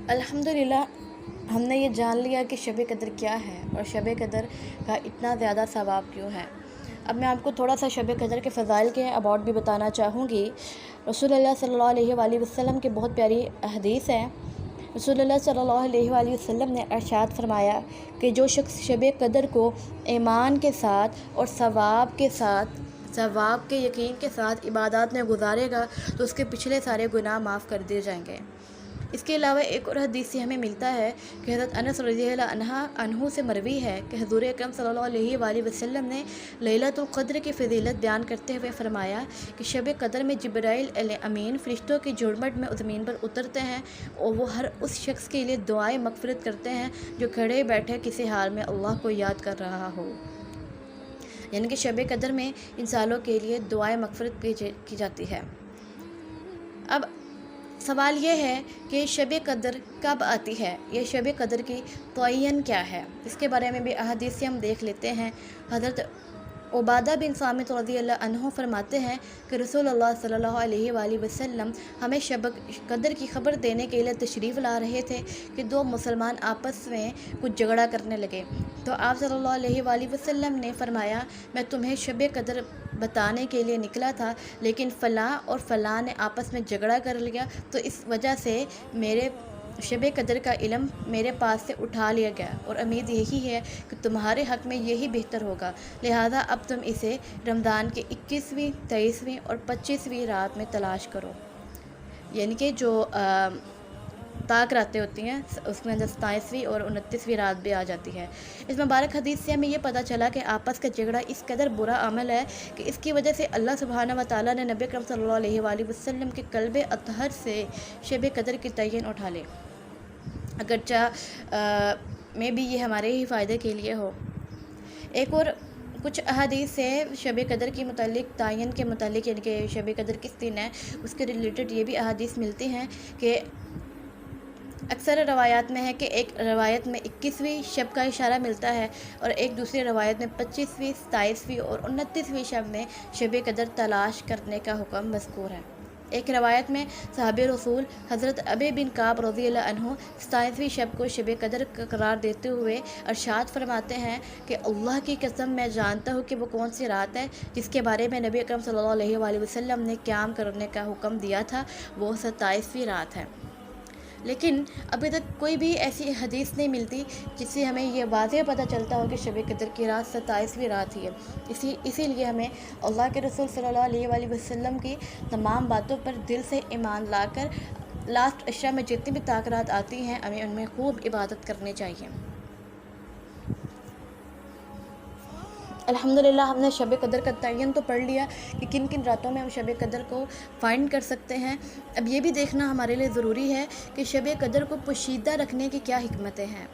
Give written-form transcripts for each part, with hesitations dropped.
الحمدللہ ہم نے یہ جان لیا کہ شب قدر کیا ہے اور شب قدر کا اتنا زیادہ ثواب کیوں ہے۔ اب میں آپ کو تھوڑا سا شب قدر کے فضائل کے اباؤٹ بھی بتانا چاہوں گی۔ رسول اللہ صلی اللہ علیہ وآلہ وسلم کی بہت پیاری حدیث ہے۔ رسول اللہ صلی اللہ علیہ وآلہ وسلم نے ارشاد فرمایا کہ جو شخص شب قدر کو ایمان کے ساتھ اور ثواب کے یقین کے ساتھ عبادات میں گزارے گا تو اس کے پچھلے سارے گناہ معاف کر دیے جائیں گے۔ اس کے علاوہ ایک اور حدیث سے ہمیں ملتا ہے کہ حضرت انس رضی اللہ عنہ سے مروی ہے کہ حضور اکرم صلی اللہ علیہ وآلہ وسلم نے لیلۃ القدر کی فضیلت بیان کرتے ہوئے فرمایا کہ شب قدر میں جبرائیل علیہ امین فرشتوں کی جھرمٹ میں زمین پر اترتے ہیں اور وہ ہر اس شخص کے لیے دعائیں مغفرت کرتے ہیں جو کھڑے بیٹھے کسی حال میں اللہ کو یاد کر رہا ہو۔ یعنی کہ شب قدر میں انسانوں کے لیے دعائیں مغفرت کی جاتی ہے۔ اب سوال یہ ہے کہ شب قدر کب آتی ہے، یہ شب قدر کی تعین کیا ہے، اس کے بارے میں بھی احادیث سے ہم دیکھ لیتے ہیں۔ حضرت عبادہ بن صامت رضی اللہ عنہ فرماتے ہیں کہ رسول اللہ صلی اللہ علیہ وآلہ وسلم ہمیں شب قدر کی خبر دینے کے لیے تشریف لا رہے تھے کہ دو مسلمان آپس میں کچھ جھگڑا کرنے لگے، تو آپ صلی اللہ علیہ وآلہ وسلم نے فرمایا میں تمہیں شب قدر بتانے کے لیے نکلا تھا، لیکن فلاں اور فلاں نے آپس میں جھگڑا کر لیا، تو اس وجہ سے میرے شب قدر کا علم میرے پاس سے اٹھا لیا گیا، اور امید یہی ہے کہ تمہارے حق میں یہی بہتر ہوگا، لہذا اب تم اسے رمضان کے 21ویں، 23ویں اور 25ویں رات میں تلاش کرو۔ یعنی کہ جو طاق راتیں ہوتی ہیں اس میں 27ویں اور 29ویں رات بھی آ جاتی ہے۔ اس مبارک حدیث سے ہمیں یہ پتہ چلا کہ آپس کا جھگڑا اس قدر برا عمل ہے کہ اس کی وجہ سے اللہ سبحانہ و تعالیٰ نے نبی اکرم صلی اللہ علیہ وآلہ وسلم کے قلب اطہر سے شب قدر کی تعین اٹھا لے، اگرچہ میں بھی یہ ہمارے ہی فائدے کے لیے ہو۔ ایک اور کچھ احادیث سے شب قدر کی متعلق تعین کے متعلق، یعنی کہ شب قدر کس دن ہے اس کے ریلیٹڈ یہ بھی احادیث ملتی ہیں کہ اکثر روایات میں ہے کہ ایک روایت میں 21ویں شب کا اشارہ ملتا ہے اور ایک دوسری روایت میں 25ویں، 27ویں اور 29ویں شب میں شب قدر تلاش کرنے کا حکم مذکور ہے۔ ایک روایت میں صحابی رسول حضرت ابی بن کعب رضی اللہ عنہ 27ویں شب کو شب قدر کا قرار دیتے ہوئے ارشاد فرماتے ہیں کہ اللہ کی قسم میں جانتا ہوں کہ وہ کون سی رات ہے جس کے بارے میں نبی اکرم صلی اللہ علیہ وآلہ وسلم نے قیام کرنے کا حکم دیا تھا، وہ 27ویں رات ہے۔ لیکن ابھی تک کوئی بھی ایسی حدیث نہیں ملتی جس سے ہمیں یہ واضح پتہ چلتا ہو کہ شب قدر کی رات 27ویں رات ہی ہے۔ اسی لیے ہمیں اللہ کے رسول صلی اللہ علیہ وآلہ وسلم کی تمام باتوں پر دل سے ایمان لا کر لاسٹ عشاء میں جتنی بھی طاق رات آتی ہیں ہمیں ان میں خوب عبادت کرنی چاہیے۔ الحمدللہ ہم نے شب قدر کا تعین تو پڑھ لیا کہ کن کن راتوں میں ہم شب قدر کو فائنڈ کر سکتے ہیں۔ اب یہ بھی دیکھنا ہمارے لیے ضروری ہے کہ شب قدر کو پوشیدہ رکھنے کی کیا حکمتیں ہیں۔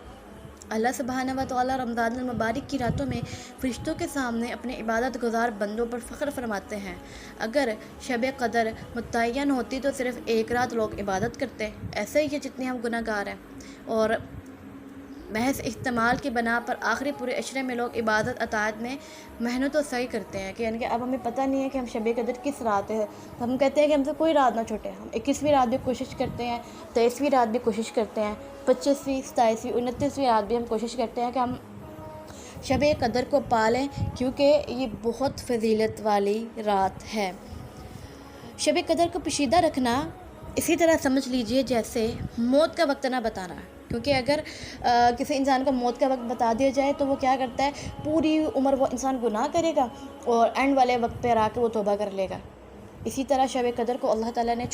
اللہ سبحانہ و تعالیٰ رمضان المبارک کی راتوں میں فرشتوں کے سامنے اپنے عبادت گزار بندوں پر فخر فرماتے ہیں۔ اگر شب قدر متعین ہوتی تو صرف ایک رات لوگ عبادت کرتے، ایسے ہی ہے جتنے ہم گناہ گار ہیں، اور محض احتمال کی بنا پر آخری پورے عشرے میں لوگ عبادت اطاعت میں محنت و سعی کرتے ہیں کہ یعنی کہ اب ہمیں پتہ نہیں ہے کہ ہم شب قدر کس رات ہے، تو ہم کہتے ہیں کہ ہم سے کوئی رات نہ چھوٹے، ہم 21ویں رات بھی کوشش کرتے ہیں، 23ویں رات بھی کوشش کرتے ہیں، 25ویں، 27ویں، 29ویں رات بھی ہم کوشش کرتے ہیں کہ ہم شب قدر کو پالیں، کیونکہ یہ بہت فضیلت والی رات ہے۔ شب قدر کو پوشیدہ رکھنا اسی طرح سمجھ لیجئے جیسے موت کا وقت نہ بتانا، کیونکہ اگر کسی انسان کو موت کا وقت بتا دیا جائے تو وہ کیا کرتا ہے، پوری عمر وہ انسان گناہ کرے گا اور اینڈ والے وقت پہ آ کے وہ توبہ کر لے گا۔ اسی طرح شب قدر کو اللہ تعالیٰ نے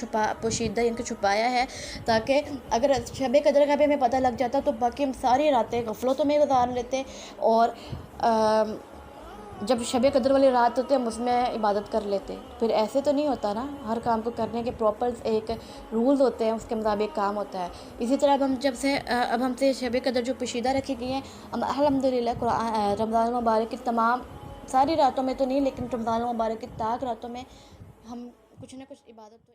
پوشیدہ ان کو چھپایا ہے، تاکہ اگر شب قدر کا بھی ہمیں پتہ لگ جاتا تو باقی ہم ساری راتیں غفلتوں میں گزار لیتے، اور جب شب قدر والی رات ہوتے ہم اس میں عبادت کر لیتے۔ پھر ایسے تو نہیں ہوتا نا، ہر کام کو کرنے کے پراپر ایک رولز ہوتے ہیں، اس کے مطابق کام ہوتا ہے۔ اسی طرح اب ہم سے شب قدر جو پوشیدہ رکھی گئی ہیں، ہم الحمدللہ رمضان المبارک کی تمام ساری راتوں میں تو نہیں، لیکن رمضان المبارک کی طاق راتوں میں ہم کچھ نہ کچھ عبادت تو